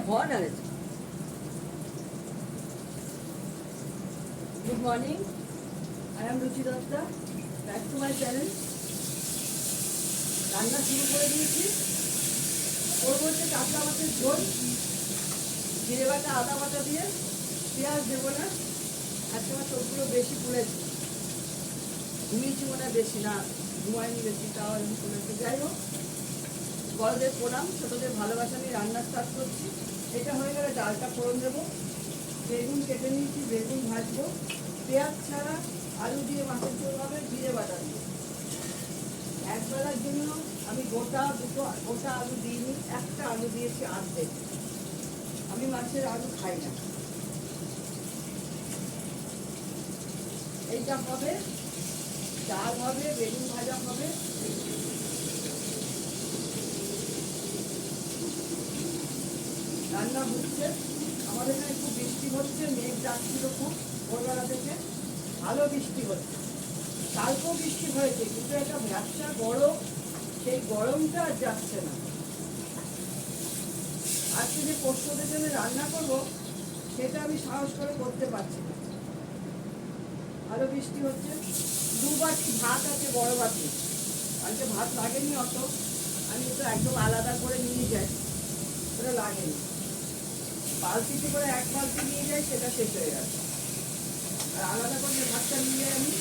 হওয়া না গেছে। Good morning, I am Ruchi Dutta, back to my channel. রান্না শুরু করে দিয়েছি। ওর মধ্যে কাঁচা মাছের ঝোল, জিরে বাটা আদা বাটা দিয়ে, পেঁয়াজ দেবো না। আজকে আমার চোখগুলো বেশি ফুলেছে, ঘুমিয়েছি মনে হয় বেশি, না ঘুমায়নি বেশি, তাও এমনি ফুলেছে। যাই হোক, বড়দের প্রণাম, ছোটদের ভালোবাসা নিয়ে রান্না স্টার্ট করছি। এটা হয়ে গেলে ডালটা ফোড়ন দেবো। বেগুন কেটে নিয়েছি, বেগুন ভাজবো। পেঁয়াজ ছাড়া আলু দিয়ে মাছের ঝোল হবে, জিরে বাটা দিয়ে। একবেলার জন্য আমি গোটা আলু দিইনি, একটা আলু দিয়েছি অর্ধেক। আমি মাছের আলু খাই না। এইটা হবে, ডাল হবে, বেগুন ভাজা হবে। রান্না হচ্ছে। আমাদের এখানে খুব বৃষ্টি হচ্ছে, মেঘ যাচ্ছিল খুব ভোরবেলা থেকে, ভালো বৃষ্টি হচ্ছে। কালকেও বৃষ্টি হয়েছে, কিন্তু একটা ব্যবসা গরম, সেই গরমটা আর যাচ্ছে না। আজকে যে পোস্তদের জন্য রান্না করব, সেটা আমি সাহস করে করতে পারছি না, ভালো বৃষ্টি হচ্ছে। 2 বাটি ভাত আছে, বড় বাটি। কালকে ভাত লাগেনি অত, আমি তো একদম আলাদা করে নিয়ে যাই, ওটা লাগেনি। বালতিতে করে 1 বালতি নিয়ে যাই, সেটা শেষ হয়ে গেছে। আর আলাদা করে যে ভাতটা নিয়ে যাই আমি,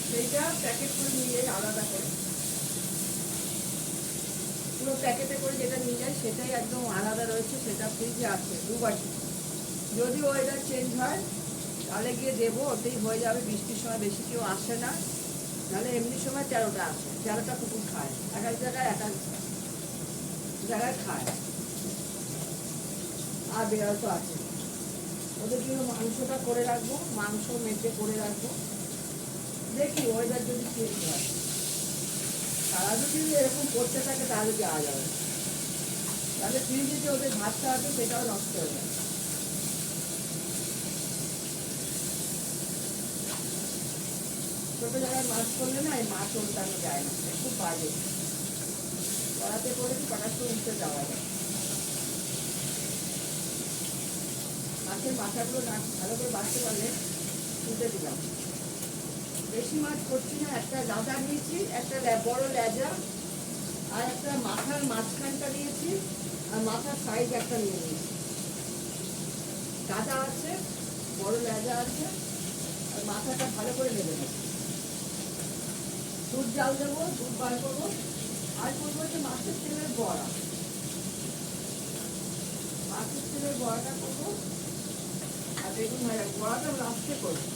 সেইটা প্যাকেট করে নিয়ে যাই আলাদা করে। পুরো প্যাকেটে করে যেটা নিয়ে যাই সেটাই একদম আলাদা রয়েছে, সেটা ফ্রিজে আছে 2 বাটি। যদি ওয়েদার চেঞ্জ হয় তাহলে গিয়ে দেবো, ওতেই হয়ে যাবে। বৃষ্টির সময় বেশি কেউ আসে না, নাহলে এমনি সময় 13টা আসে, 13টা কুকুর খায়, এক এক জায়গায় এক এক জায়গায় খায়। আর বেড়াল তো আছে, ওদের জন্য মাংসটা করে রাখবো, মাংস মেটে করে রাখবো। দেখি ওয়েদার যদি চেঞ্জ হয়, তারা যদি এরকম করতে থাকে তাহলে যাওয়া যাবে, তাহলে ফ্রিজে যে ওদের ভাতটা আছে সেটাও নষ্ট হয়ে যাবে। ছোটো জায়গায় মাছ করলে না, এই মাছ উল্টানো যায় না, খুব বাজে। কড়াতে করে কটার উল্টে যাওয়া যায়। মাছের মাথাগুলো না ভালো করে বাঁচতে পারলে উল্টে দিলাম। বেশি মাছ করছি না, একটা গাদা নিয়েছি, একটা বড় লেজা, আর একটা মাথার মাঝখানটা নিয়েছি, আর মাথার সাইজ একটা নিয়ে নিয়েছি। গাদা আছে, বড় লেজা আছে, আর মাথাটা ভালো করে নেবে নেব। দুধ জাল দেবো, দুধ বার করবো। আর করবো যে মাছের তেলের বড়া, মাছের তেলের বড়াটা করবো। আর বেগুন ভাজা, বড়াটা লাস্টে করবো।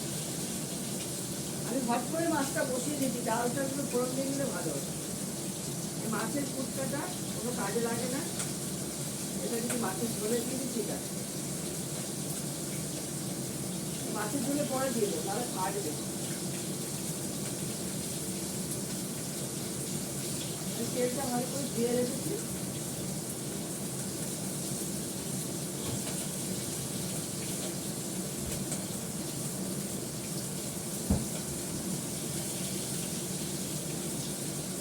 আমি হট করে মাছটা বসিয়ে দিচ্ছি, ডালটা একটু ফোড়ন দিয়ে দিলে ভালো হবে। এই মাছের কুটকাটা কোনো কাজে লাগে না, এটা যদি মাছের ঝোলে দিয়ে দিই ঠিক আছে। মাছের ঝোলে পরে দিয়ে দেবো, তাহলে ফাটবে। তেলটা ভালো করে দিয়ে রেখেছি।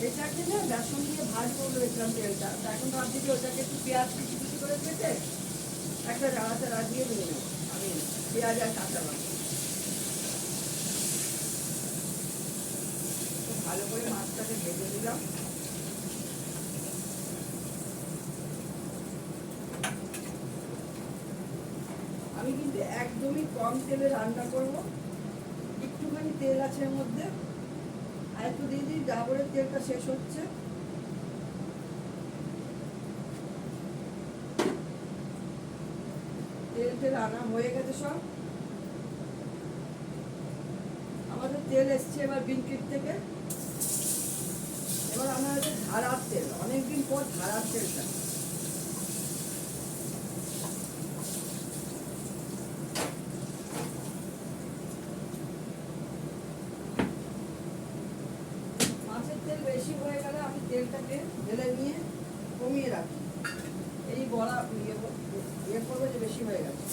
এটাকে না বেসন দিয়ে ভাজবো বলেছিলাম তেলটা, এখন ভাবছি যে ওটাকে একটু পেঁয়াজ কুচি কুচি করে কেটে একটা রাড়া দিয়ে নিয়ে নেবো আমি, পেঁয়াজ আর কাঁচা লঙ্কা। ভালো করে মাছটাকে ভেজে দিলাম। আমি কিন্তু একদমই কম তেলে রান্না করবো, একটুখানি তেল আছে এর মধ্যে, আর একটু দিয়ে দিই, ডাবরের তেলটা শেষ হচ্ছে। তেল আনা হয়ে গেছে সব, আমাদের তেল এসছে এবার বিনকিট থেকে। এবার আমরা হচ্ছে ধারার তেল, অনেকদিন পর ধারার তেলটা। মাছের তেল বেশি হয়ে গেলে আমি তেলটাকে ঢেলে নিয়ে কমিয়ে রাখি। এই বড়া ইয়ে করবে যে বেশি হয়ে গেছে,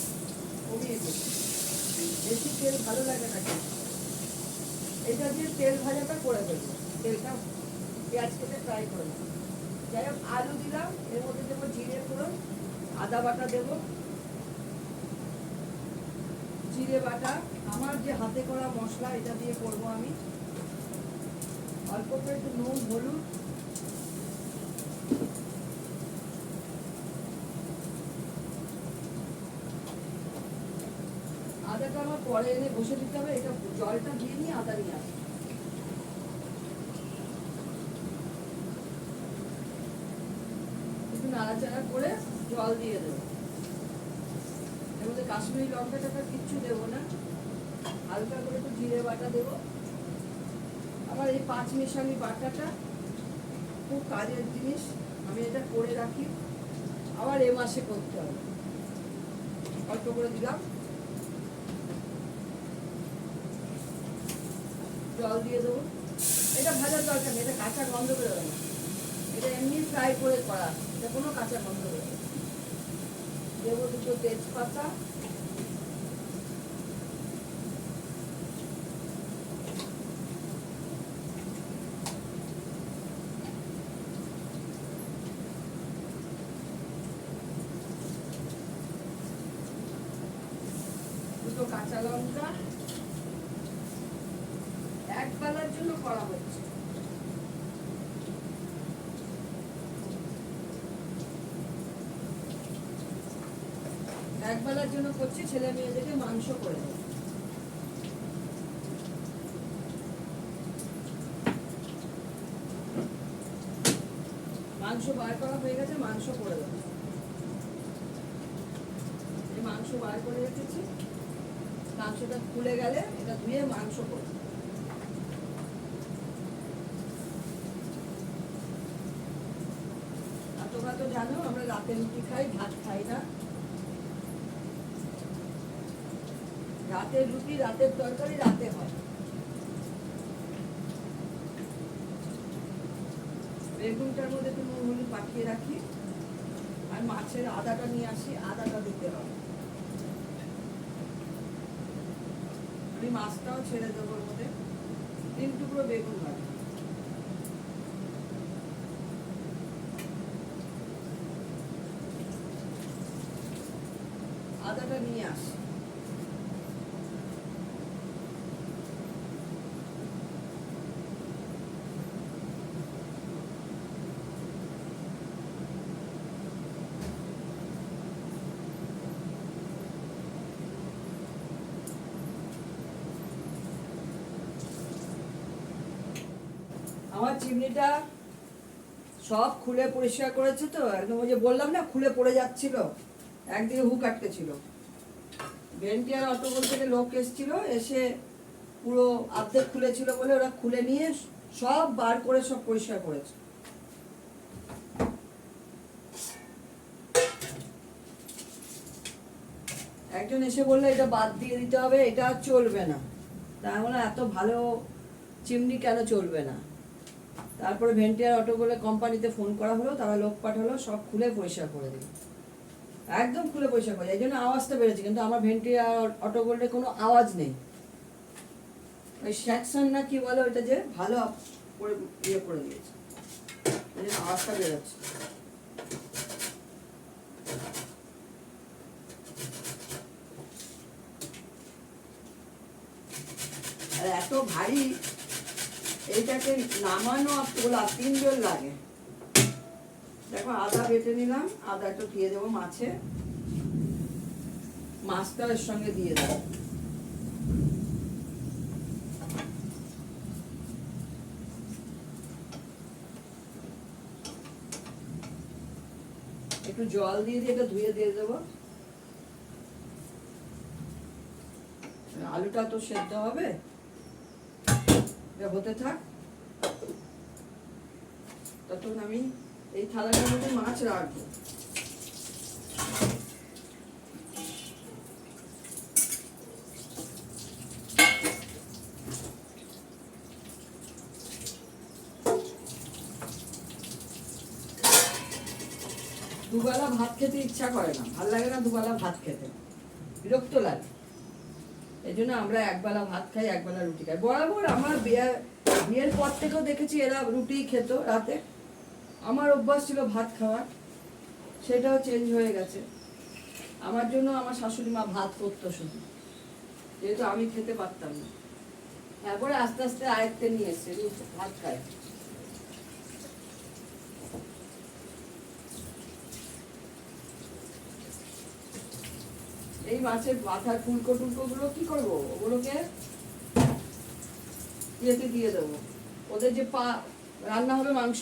কমিয়ে দিই। বেশি তেল ভালো লাগে না কিন্তু। এটা দিয়ে তেল ভাজাটা করে দেবো, তেলটা পেঁয়াজ কেটে ফ্রাই করে দেবো। যাই হোক, আলু দিলাম, এর মধ্যে দেবো জিরে ফোড়ন, আদা বাটা দেব, জিরে বাটা, আমার যে হাতে করা মশলা এটা দিয়ে করব আমি। অল্প করে একটু নুন, হলুদ, আদাটা আমার পরে এনে বসে দিতে হবে। এটা জলটা দিয়ে নিয়ে আদা নিয়ে আসবো। একটু নাড়াচাড়া করে জল দিয়ে দেবো। এর মধ্যে কাশ্মীরি লঙ্কা টাকা কিচ্ছু দেবো না, হালকা করে একটু জিরে বাটা দেবো। আমার এই 5 মেশালি বাটাটা খুব কাজের জিনিস, আমি এটা করে রাখি, আবার এ মাসে করতে হবে। অল্প করে দিলাম, জল দিয়ে দেবো। এটা ভাজার দরকার নেই, এটা কাঁচা গন্ধ বেরোবে না, এটা এমনি ফ্রাই করে করা, এটা কোনো কাঁচা গন্ধ বেরোবে। দেবো 2 তেজপাতা, দুটো কাঁচা লঙ্কা, এক বেলার জন্য করা হচ্ছে। এক বেলার জন্য করছি, ছেলে মেয়েদেরকে মাংস করে দেবো। মাংস বার করা হয়ে গেছে, মাংস করে দেবো। এই মাংস বার করে রেখেছি, মাংসটা খুলে গেলে এটা ধুয়ে মাংস করব। আর তোমরা তো জানো আমরা রাতে রুটি খাই, ভাত খাই না। রাতের রুটি, রাতের তরকারি রাতে হয়। বেগুনটার মধ্যে একটু নুন হলুদ পাঠিয়ে রাখি, আর মাছের আদাটা নিয়ে আসি, আদাটা দিতে হবে। আমি মাছটাও ছেড়ে দেবো ওর মধ্যে। 3 টুকরো বেগুন ভাজি, আদাটা নিয়ে আসি। আমার চিমনিটা সব খুলে পরিষ্কার করেছে তো, একদম ওই যে বললাম না খুলে পড়ে যাচ্ছিল, একদিকে হুক আটকে ছিল। ভেন্টিয়ার অটোগোল থেকে লোক এসেছিল, এসে পুরো অর্ধেক খুলেছিল বলে ওরা খুলে নিয়ে সব বার করে সব পরিষ্কার করেছে। একজন এসে বললো এটা বাদ দিয়ে দিতে হবে, এটা চলবে না। তাই বলে এত ভালো চিমনি কেন চলবে না? তারপরে ভেন্টিয়ার অটো বলে কোম্পানিতে ফোন করা হলো, তারা লোক পাঠালো, সব খুলে পরিষ্কার করে দিল, একদম খুলে পরিষ্কার করে। এই জন্য আওয়াজটা বেড়েছে, কিন্তু আমার ভেন্টিয়ার অটো বললে কোনো আওয়াজ নেই। ওই সেকশন না কি বলে ওইটা যে ভালো করে ইয়ে করে দিয়েছে, এই জন্য আওয়াজটা বেরোচ্ছে। আর এত ভারী, এইটাকে নামানো তোলা 3 জন লাগে। দেখো আদা বেটে নিলাম, আদা একটু দিয়ে দেবো মাছে, মাছটা এর সঙ্গে দিয়ে দেবো। একটু জল দিয়ে দিয়ে এটা ধুয়ে দিয়ে দেবো। আলুটা তো সেদ্ধ হবে, এটা হতে থাক। তখন আমি এই থালাটার মধ্যে মাছ রাখবো। দুবেলা ভাত খেতে ইচ্ছা করে না, ভাল লাগে না দুবেলা ভাত খেতে, বিরক্ত লাগে। এই জন্য আমরা একবেলা ভাত খাই, একবেলা রুটি খাই। বরাবর আমার বিয়ের পর থেকেও দেখেছি এরা রুটি খেত রাতে, আমার অভ্যাস ছিল ভাত খাওয়ার, সেটাও চেঞ্জ হয়ে গেছে। আমার জন্য আমার শাশুড়ি মা ভাত করতো শুধু, যেহেতু আমি খেতে পারতাম না। তারপরে আস্তে আস্তে আয়ত্তে নিয়ে এসছে, ভাত খায়। এই মাছের মাথার ফুলকো টুলকো গুলো কি করবো, ওগুলোকে ইয়েতে দিয়ে দেবো। ওদের যে পা রান্না হবে মাংস,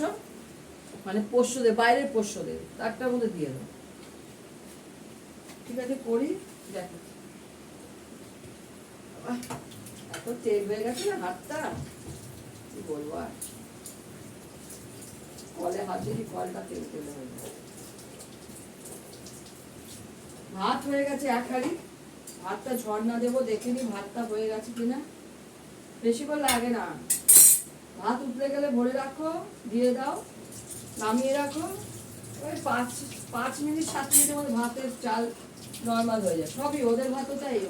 মানে পোষ্য দে, বাইরের পোষ্য দে, তারটার মধ্যে দিয়ে দেবো। ঠিক আছে, করি, দেখো। এত তেল হয়ে গেছে না হাতটা, কি বলবো আর। কলে হাত দিলি কলটা তেল তেলে হয়ে যায়। ভাত হয়ে গেছে এক হাঁড়ি, ভাতটা ঝর্ণা দেবো, দেখে নি ভাতটা হয়ে গেছে কিনা। বেশিক্ষণ লাগে না, ভাত উঠলে গেলে ভরে রাখো, দিয়ে দাও, নামিয়ে রাখো। ওই 5 মিনিট 7 মিনিটের মধ্যে ভাতের চাল নর্মাল হয়ে যায়। সবই ওদের ভাতও তাই। এই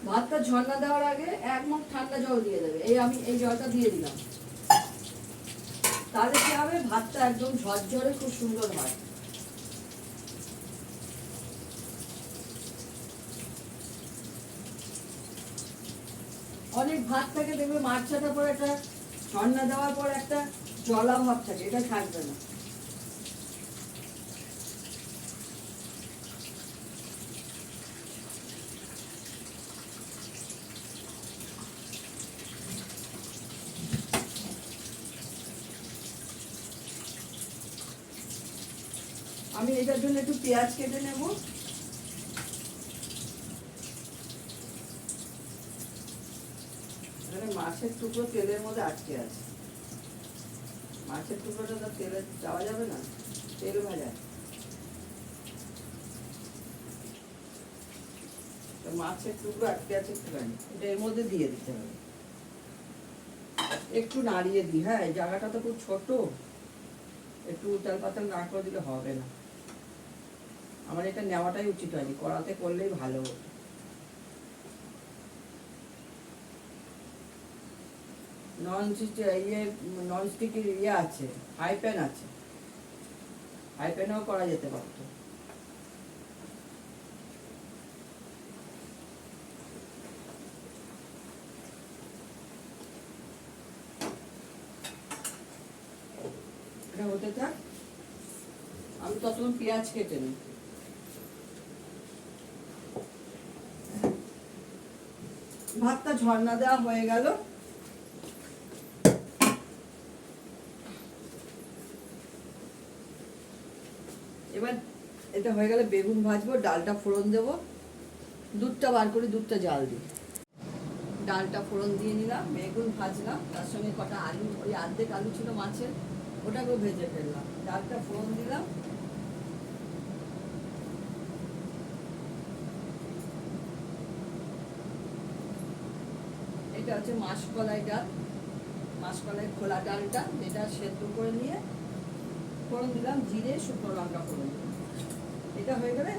ভাতটা ঝর্ণা দেওয়ার আগে 1 মগ ঠান্ডা জল দিয়ে দেবে। আমি এই জলটা দিয়ে দিলাম, তাহলে কি হবে, ভাতটা একদম ঝরঝরে খুব সুন্দর হয়। অনেক ভাত থাকে দেখবে মাছ ছাটার পর একটা ঝর্ণা দেওয়ার পর একটা জলা ভাব থাকে, এটা থাকবে না। আমি এটার জন্য একটু পেঁয়াজ কেটে নেব। এখানে মাছের টুকরো তেলের মধ্যে আটকে আছে, মাছের টুকরোটা তো তেলে যাওয়া যাবে না, তেল ভাজা। মাছের টুকরো আটকে আছে একটুখানি, এটা এর মধ্যে দিয়ে দিতে হবে। একটু নাড়িয়ে দিই। হ্যাঁ, এই জায়গাটা তো খুব ছোট, একটু উতাল পাতাল না করে দিলে হবে না। আমার এটা নেওয়াটাই উচিত হয়নি, কড়াতে করলেই ভালো হতো। ননস্টিকের ইয়ে আছে, হাই প্যান আছে, হাই প্যানেও করা যেতে পারতো। এটা হতে থাক, আমি ততক্ষণ পেঁয়াজ কেটে নিই। ভাতটা ঝর্ণা দেওয়া হয়ে গেল। এবার এটা হয়ে গেলে বেগুন ভাজবো, ডালটা ফোড়ন দেবো, দুধটা বার করে দুধটা জাল দিই। ডালটা ফোড়ন দিয়ে নিলাম, বেগুন ভাজলাম, তার সঙ্গে কটা আলু, ওই অর্ধেক আলু ছিল মাছের, ওটাকেও ভেজে ফেললাম। ডালটা ফোড়ন দিলাম, এটা হচ্ছে মাসকলাই ডাল, মাসকলাই খোলা ডালটা, যেটা সেদ্ধ করে নিয়ে ফোড়ন দিলাম, জিরে শুকনো লঙ্কা ফোড়ন দিলাম। এটা হয়ে গেলে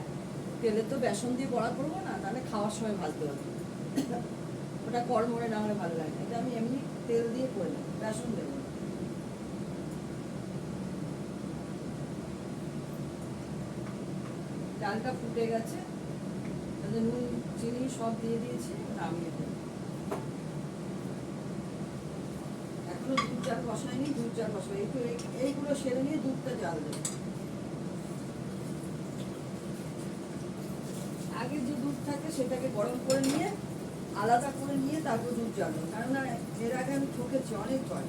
তেলে তো বেসন দিয়ে বড়া করবো না, তাহলে খাওয়ার সময় ভাজতে হবে, ওটা কড়মড়ে না হলে ভালো লাগে না। এটা আমি এমনি তেল দিয়ে করে নেব, বেসন দেবো। ডালটা ফুটে গেছে, নুন চিনি সব দিয়ে দিয়েছি, নামিয়ে দেবো। এখনো দুধ চাল বসাইনি, দুধ চাল বসাই, একটু এইগুলো সেরে নিয়ে দুধটা জাল দেবো। আগে যে দুধ থাকে সেটাকে গরম করে নিয়ে আলাদা করে নিয়ে তারপর দুধ জ্বালবো, কেননা এর আগে আমি ঠকেছি অনেকবার।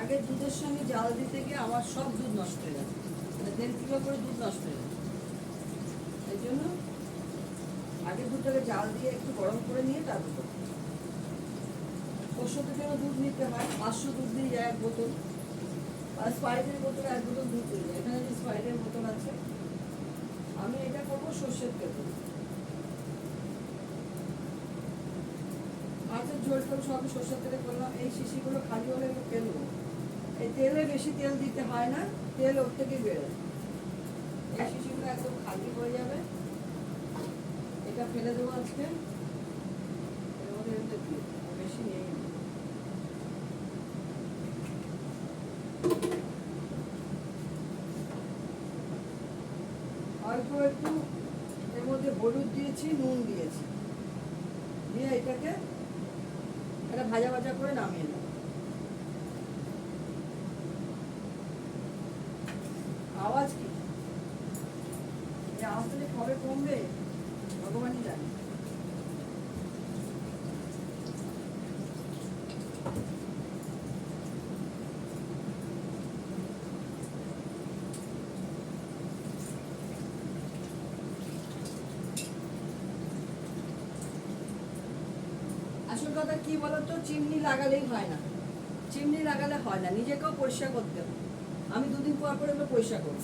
আগের দুধের সঙ্গে জাল দিতে গিয়ে আমার সব দুধ নষ্ট হয়ে গেছে, 1.5 কিলো করে দুধ নষ্ট হয়ে গেছে। এই জন্য আগের দুধটাকে জাল দিয়ে একটু গরম করে নিয়ে তারপর পোষ্যদের জন্য দুধ নিতে হয়। 500 দুধ দিয়ে যায় 1 বোতল, আর স্প্রাইটের বোতলে 1 বোতল দুধ দিয়ে যায়। এখানে যে স্প্রাইটের বোতল আছে, আমি এটা করবো সর্ষের তেল। মাছের ঝোল টোল সবই সর্ষের তেলে করলাম। এই শিশিগুলো খালি হলে একটু ফেলবো, এই তেলে বেশি তেল দিতে হয় না, তেল ওর থেকেই বেরোয়। এই শিশিগুলো একদম খালি হয়ে যাবে, এটা ফেলে দেবো আজকে। এর মধ্যে বেশি নেই, অল্প একটু এর মধ্যে হলুদ দিয়েছি, নুন দিয়েছি, দিয়ে এটাকে একটা ভাজা ভাজা করে নামিয়ে নেব। আওয়াজ কি, এই আওয়াজটা কবে কমবে ভগবানই জানে। আসল কথা কি বলতো, চিমনি লাগালেই হয় না, চিমনি লাগালে হয় না, নিজেকেও পরিষ্কার করতে হবে। আমি দুদিন পর পর এগুলো পরিষ্কার করি।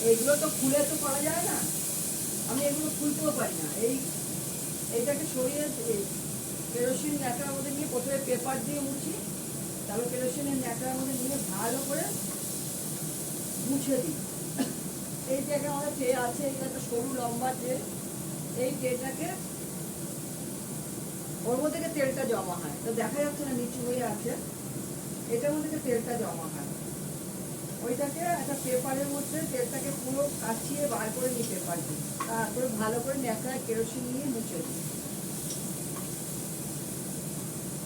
এইগুলো তো খুলে তো করা যায় না, আমি এগুলো খুলতেও পারি না। এইটাকে সরিয়ে কেরোসিন ন্যাকড়ার মধ্যে নিয়ে প্রথমে পেপার দিয়ে মুছি, তারপর কেরোসিনের ন্যাকড়ার মধ্যে নিয়ে ভালো করে মুছে দিই। এই যে আমাদের ট্রে আছে, এটা একটা সরু লম্বা ট্রে, এই ট্রেটাকে ওর মধ্যে থেকে তেলটা জমা হয়, তো দেখা যাচ্ছে না নিচু হয়ে আছে, এটার মধ্যে থেকে তেলটা জমা হয়। ওইটাকে একটা পেপারের মধ্যে তেলটাকে পুরো কাচিয়ে বার করে নিই পেপার দিয়ে, তারপরে ভালো করে ন্যাকড়ায় কেরোসিন নিয়ে মুছে দিই।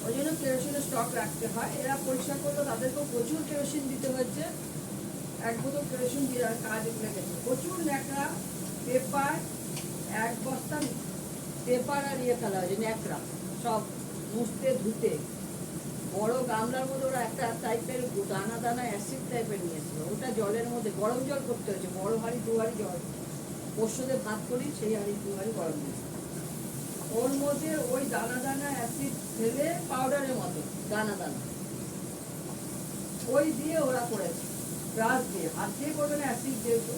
ওই জন্য কেরোসিনের স্টক রাখতে হয়। এরা পরিষ্কার করলো, তাদেরকেও প্রচুর কেরোসিন দিতে হচ্ছে, এক বোতল কেরোসিন দিয়ে কাজ লেগেছে। প্রচুর ন্যাকড়া, পেপার, এক বস্তা পেপার আর ফেলা হয়েছে, ন্যাকড়া সব মুছতে ধুতে। বড় গামলার মধ্যে ওরা একটা টাইপের দানা দানা অ্যাসিড টাইপের নিয়েছিল, ওটা জলের মধ্যে গরম জল করতে হয়েছে, বড় হাঁড়ি 2 হাঁড়ি জল, ওর সাথে ভাত করি, সেই হাঁড়ি 2 হাঁড়ি গরম জল, ওর মধ্যে ওই দানা দানা অ্যাসিড ফেলে পাউডারের মতো দানা দানা, ওই দিয়ে ওরা করেছে, ব্রাশ দিয়ে, হাত দিয়ে করবে না, অ্যাসিড যেহেতু।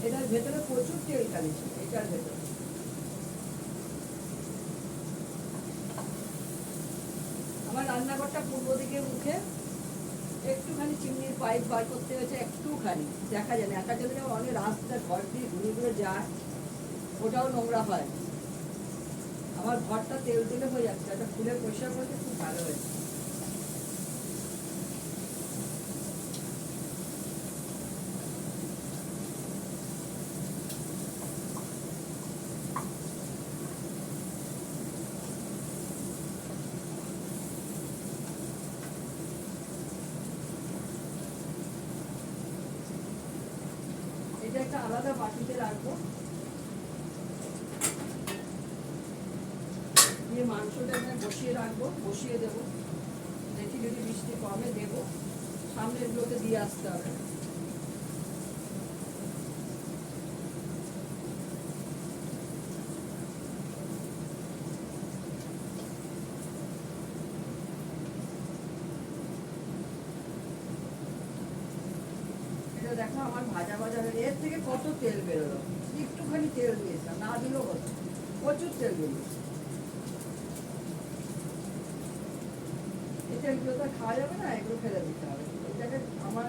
এটার ভেতরে প্রচুর তেল কালিছে, এটার ভেতরে। আমার রান্নাঘরটা পূর্ব দিকে মুখে, একটুখানি চিমনির পাইপ বার করতে হয়েছে, একটুখানি দেখা যায় না, একা জন্য অনেক রাস্তা ঘর দিয়ে ঘুরে যায়, ওটাও নোংরা হয়। আমার ঘরটা তেল তেলে হয়ে যাচ্ছে, এটা খুলে পরিষ্কার করতে খুব ভালো হয়েছে। এটা একটা আলাদা বাটিতে রাখবো, দিয়ে মাংসটা এখানে বসিয়ে রাখবো, বসিয়ে দেবো, দেখি যদি বৃষ্টি কমে দেবো, সামনের গুলোতে দিয়ে আসতে হবে। এটা দেখো আমার ভাজা ভাজা, এর থেকে কত তেল বেরোলো, একটুখানি তেল দিয়েছিলাম, না দিলেও হতো, প্রচুর তেল বেরিয়েছে। এই তেলগুলো তো খাওয়া যাবে না, এগুলো ফেলে দিতে হবে। এটাকে আমার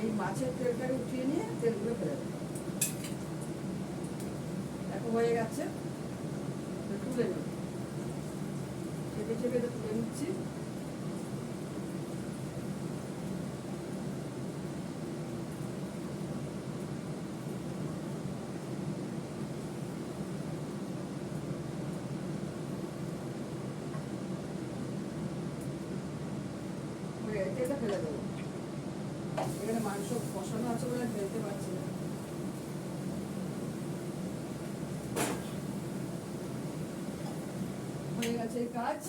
এই মাছের তেলটাকে উঠিয়ে নিয়ে তেলগুলো ফেলে দেবে। দেখো হয়ে গেছে, তুলে নেব, চেপে চেপে তুলে নিচ্ছি। তেলটা ফেলে দেবো, এখানে মাংস কষানো আছে বলে ফেলতে পারছি না। হয়ে গেছে এই কাজ,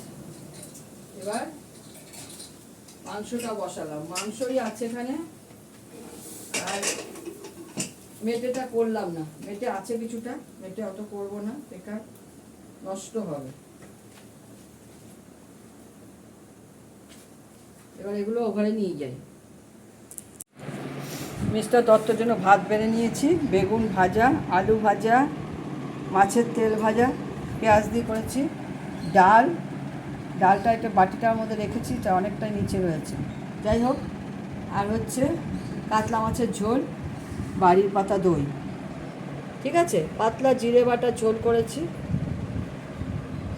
এবার মাংসটা বসালাম, মাংসই আছে এখানে, আর মেটেটা করলাম না, মেটে আছে কিছুটা, মেটে অত করবো না, বেকার নষ্ট হবে। এবার এগুলো ওভারে নিয়ে যাই। মিস্টার দত্তর জন্য ভাত বেড়ে নিয়েছি, বেগুন ভাজা, আলু ভাজা, মাছের তেল ভাজা, পেঁয়াজ দিয়ে করেছি, ডালটা একটা বাটিটার মধ্যে রেখেছি, তা অনেকটাই নিচে রয়েছে, যাই হোক। আর হচ্ছে কাতলা মাছের ঝোল, বাড়ির পাতা দই, ঠিক আছে, পাতলা জিরে বাটা ঝোল করেছি।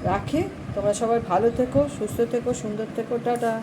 রাখি, তোমরা সবাই ভালো থেকো, সুস্থ থেকো, সুন্দর থেকো, টাটা।